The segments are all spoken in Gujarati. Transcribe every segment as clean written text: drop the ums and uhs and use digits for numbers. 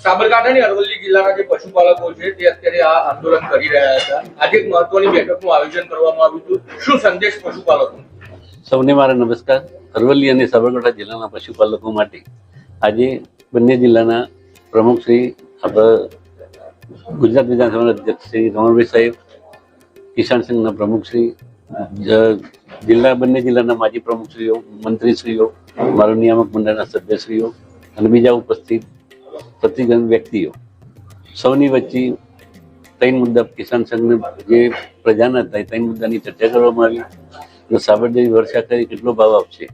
સાબરકાંઠાની અરવલ્લી જિલ્લાના જે પશુપાલકો છે તે અત્યારે આ આંદોલન કરી રહ્યા હતા. આજે એક મહત્વની બેઠકનું આયોજન કરવામાં આવ્યું હતું. શું સંદેશ પશુપાલકો? સૌને મારા નમસ્કાર. અરવલ્લી અને સાબરકાંઠા જિલ્લાના પશુપાલકો માટે આજે બંને જિલ્લાના પ્રમુખ શ્રી આપણા ગુજરાત વિધાનસભાના અધ્યક્ષ શ્રી રમણભાઈ સાહેબ, કિસાન સંઘના પ્રમુખ શ્રી, બંને જિલ્લાના માજી પ્રમુખશ્રીઓ, મંત્રીશ્રીઓ, મારા નિયામક મંડળના સભ્યશ્રીઓ અને બીજા ઉપસ્થિત પ્રતિગણ વ્યક્તિઓ સૌની વચ્ચે ત્રણ મુદ્દા કિસાન સંઘને જે પ્રજાના હતા ત્રણ મુદ્દાની ચર્ચા કરવામાં આવી અને સાબરડેરી વર્ષા કરી કેટલો ભાવ આપશે.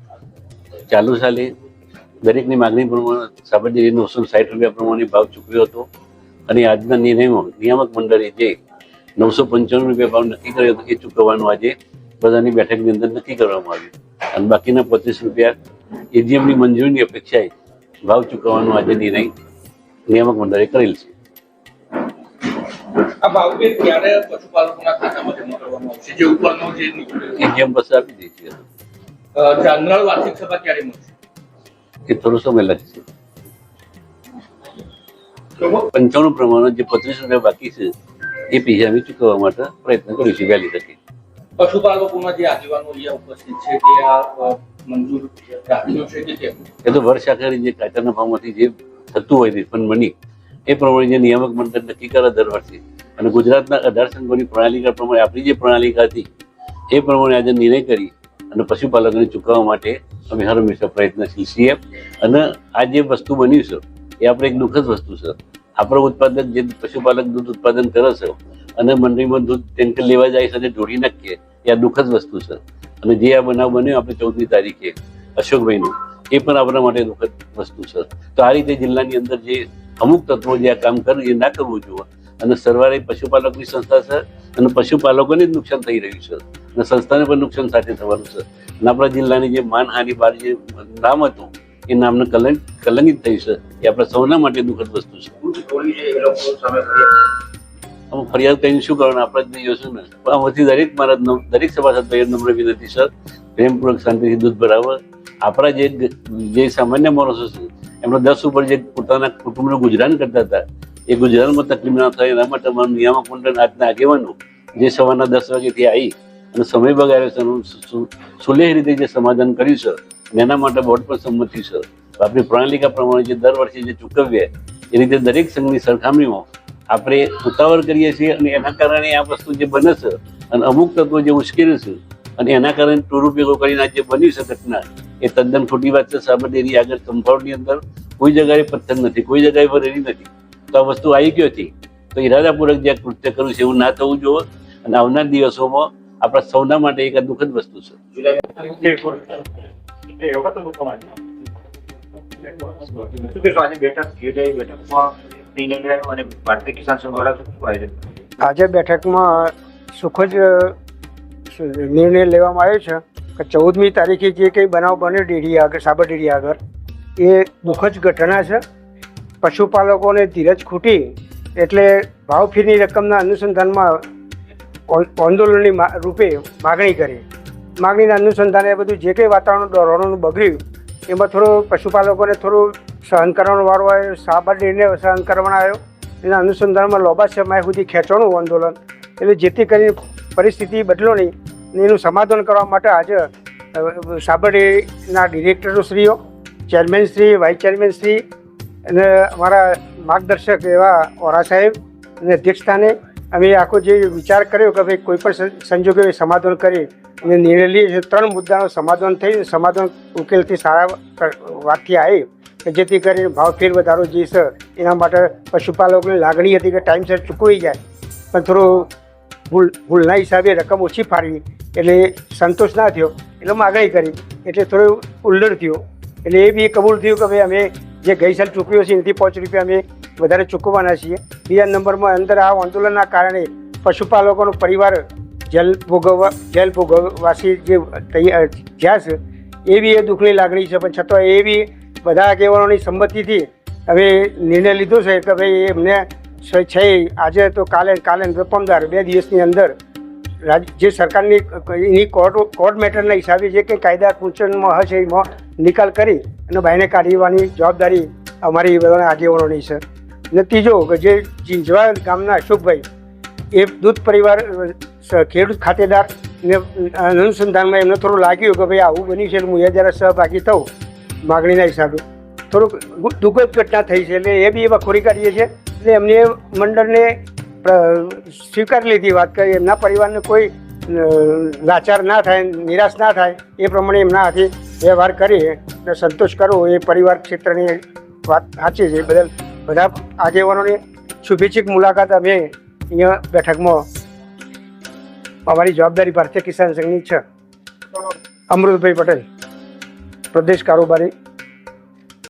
ચાલુ સાલે દરેકની માગણી પ્રમાણે સાબરડેરી 960 રૂપિયા પ્રમાણે ભાવ ચૂકવ્યો હતો અને આજના નિર્ણયમાં નિયામક મંડળે જે 995 રૂપિયા ભાવ નક્કી કર્યો હતો એ ચૂકવવાનું આજે બધાની બેઠકની અંદર નક્કી કરવામાં આવ્યું અને બાકીના 25 રૂપિયા એજીએમની મંજૂરીની અપેક્ષાએ ભાવ ચૂકવવાનો આજે નિર્ણય નિયામક મંડળે કરેલ છે. આ ભાવ ક્યારે પશુપાલકોના ખાતામાં જમા કરવામાં આવશે? જે ઉપરનો જે એજીએમ પાસે આપી દઈશું. જનરલ વાર્ષિક સભા ક્યારે મળશે? એ થોડો સમય લાગશે. 95 પ્રમાણે જે 25 રૂપિયા બાકી છે એ પૈસા અમે ચૂકવવા માટે પ્રયત્ન કરીશું વહેલી તકે. પશુપાલકોના જે આગેવાનો અહીંયા ઉપસ્થિત છે તે આ મંજૂર રાખ્યું છે કે કેમ? એ તો વર્ષ આખરે જે કાચરના ભાવમાંથી જે થતું હોય રિફંડ મની એ પ્રમાણે જે નિયામક મંડળ નક્કી કરે દર વર્ષે અને ગુજરાતના 18 સંઘોની પ્રણાલિકા પ્રમાણે આપણી જે પ્રણાલિકા હતી એ પ્રમાણે આજે નિર્ણય કરી અને પશુપાલકોને ચૂકવવા માટે અમે હર હંમેશા પ્રયત્નશીલ છીએ. અને આ જે વસ્તુ બન્યું છે એ આપણે એક દુઃખદ વસ્તુ છે. આપણો ઉત્પાદક જે પશુપાલક દૂધ ઉત્પાદન કરે છે અને મંડળીમાં દૂધ ટેન્કર લેવા જાય છે અને ઢોળી નાખીએ એ આ દુઃખદ વસ્તુ છે. અને જે આ બનાવ બન્યો આપણે 14મી તારીખે અશોકભાઈનું એ પણ આપણા માટે દુઃખદ વસ્તુ છે. તો આ રીતે જિલ્લાની અંદર જે અમુક તત્વો જે આ કામ કરે એ ના કરવું જોઈએ અને સરવારે પશુપાલકની સંસ્થા છે અને પશુપાલકોને જ નુકસાન થઈ રહ્યું છે અને સંસ્થાને પણ નુકસાન સાથે થવાનું છે. અને આપણા જિલ્લાની જે માનહાનિ બાર જે નામ હતું એ નામને કલંકિત થયું છે એ આપણા સૌના માટે દુઃખદ વસ્તુ છે. ફરિયાદ કરીને શું કરવાનું? આપણે જ જોઈશું ને. આમાંથી દરેક સભાસદ ભાઈઓ નમ્ર વિનંતી સર, પ્રેમપૂર્વક શાંતિથી દૂધ ભરાવે. આપણા જે સામાન્ય માણસો છે એમનો 10 ઉપર જે પોતાના કુટુંબનું ગુજરાન કરતા હતા એ ગુજરાનમાં તકલીફ ના થાય એના માટે અમારું નિયામક મંડળ આજના આગેવાનો જે સવારના 10 વાગ્યાથી આવી અને સમય બગાડ્યો છે સુલેહ રીતે જે સમાધાન કર્યું છે અને એના માટે બોર્ડ પર સંમતિ છે. આપણી પ્રણાલિકા પ્રમાણે જે દર વર્ષે જે ચૂકવીએ એ રીતે દરેક સંઘની સરખામણીમાં આપણે ઉતાવળ કરીએ છીએ અને એના કારણે આ વસ્તુ જે બને છે અને અમુક તત્વો જે ઉશ્કેરે છે અને એના કારણે દુરુપયોગો કરીને આ જે બન્યું છે ઘટના એ તદ્દન ખોટી વાત છે. સાબરડેરી આગળ કમ્પાઉન્ડની અંદર કોઈ જગ્યાએ પથ્થર નથી, કોઈ જગ્યાએ વરેલી નથી. તો આ વસ્તુ આવી ગયો હતી તો ઇરાદાપૂર્વક જે કૃત્ય કર્યું છે એવું ના થવું જોઈએ અને આવનાર દિવસોમાં આપણા સૌના માટે એક દુઃખદ વસ્તુ છે. આજે બેઠકમાં સુખ જ નિર્ણય લેવામાં આવ્યો છે કે 14મી તારીખે જે કંઈ બનાવ બન્યો ડેરી આગળ, સાબરડેરી આગળ, એ દુઃખદ ઘટના છે. પશુપાલકોને ધીરજ ખૂટી એટલે ભાવફેરની રકમના અનુસંધાનમાં આંદોલનની રૂપે માગણી કરી. માગણીના અનુસંધાને બધું જે કંઈ વાતાવરણ દોરવાનું બગડ્યું એમાં થોડું પશુપાલકોને થોડું સહન કરવાનો વારો આવ્યો, સાબરડેરીને સહન કરવાનો આવ્યો. એના અનુસંધાનમાં લાંબા સમય સુધી ખેંચવાનું આંદોલન, એટલે જેથી કરીને પરિસ્થિતિ બદલો નહીં એનું સમાધાન કરવા માટે આજે સાબરડેરીના ડિરેક્ટરશ્રીઓ, ચેરમેનશ્રી, વાઇસ ચેરમેનશ્રી અને અમારા માર્ગદર્શક એવા ઓરા સાહેબ અને અધ્યક્ષસ્થાને અમે આખો જે વિચાર કર્યો કે ભાઈ કોઈ પણ સંજોગે સમાધાન કરી અને નિર્ણય લઈએ છીએ. 3 મુદ્દાનું સમાધાન થઈ સમાધાન ઉકેલથી સારા વાતથી આવી કે જેથી કરીને ભાવફેર વધારો જે છે એના માટે પશુપાલકોની લાગણી હતી કે ટાઈમસર ચૂકવી જાય પણ થોડું ભૂલના હિસાબે રકમ ઓછી ફાળવી એટલે સંતોષ ના થયો એટલે માગણી કરી એટલે થોડું ઉલ્લડ થયો. એટલે એ બી કબૂલ થયું કે ભાઈ અમે જે ગઈ સાલ ચૂકવ્યો છે એનાથી 5 રૂપિયા અમે વધારે ચૂકવવાના છીએ. બીજા નંબરમાં અંદર આ આંદોલનના કારણે પશુપાલકોનો પરિવાર જેલ ભોગવવાસી જે જ્યાં છે એ બી એ દુઃખની લાગણી છે. પણ છતાં એ બી બધા આગેવાનોની સંમતિથી હવે નિર્ણય લીધો છે કે ભાઈ એમને છે આજે તો કાલે પરમદાર 2 દિવસની અંદર જે સરકારની એની કોર્ટ મેટરના હિસાબે જે કંઈ કાયદા કુંચનમાં હશે એમાં નિકાલ કરી અને બહારને કાઢવાની જવાબદારી અમારી બધાના આગેવાનોની છે. ને ત્રીજો કે જે જીંજવા ગામના અશોકભાઈ એ દૂધ પરિવાર ખેડૂત ખાતેદાર ને અનુસંધાનમાં એમને થોડું લાગ્યું કે ભાઈ આવું બન્યું છે, હું એ જરા સહભાગી થઉં માગણીના હિસાબે. થોડુંક દુઃખદ ઘટના થઈ છે, એટલે એ બી વખોરી કાઢીએ છીએ. એટલે એમને મંડળને સ્વીકારી લીધી વાત કરી, એમના પરિવારને કોઈ લાચાર ના થાય, નિરાશ ના થાય એ પ્રમાણે એમના હાથે વ્યવહાર કરી અને સંતોષ કરવો એ પરિવાર ક્ષેત્રની વાત સાચી છે. બદલ બધા આગેવાનોની શુભેચ્છિક મુલાકાત અમે અહીંયા બેઠકમાં અમારી જવાબદારી ભારતીય કિસાન સંઘની છે. અમૃતભાઈ પટેલ, પ્રદેશ કારોબારી.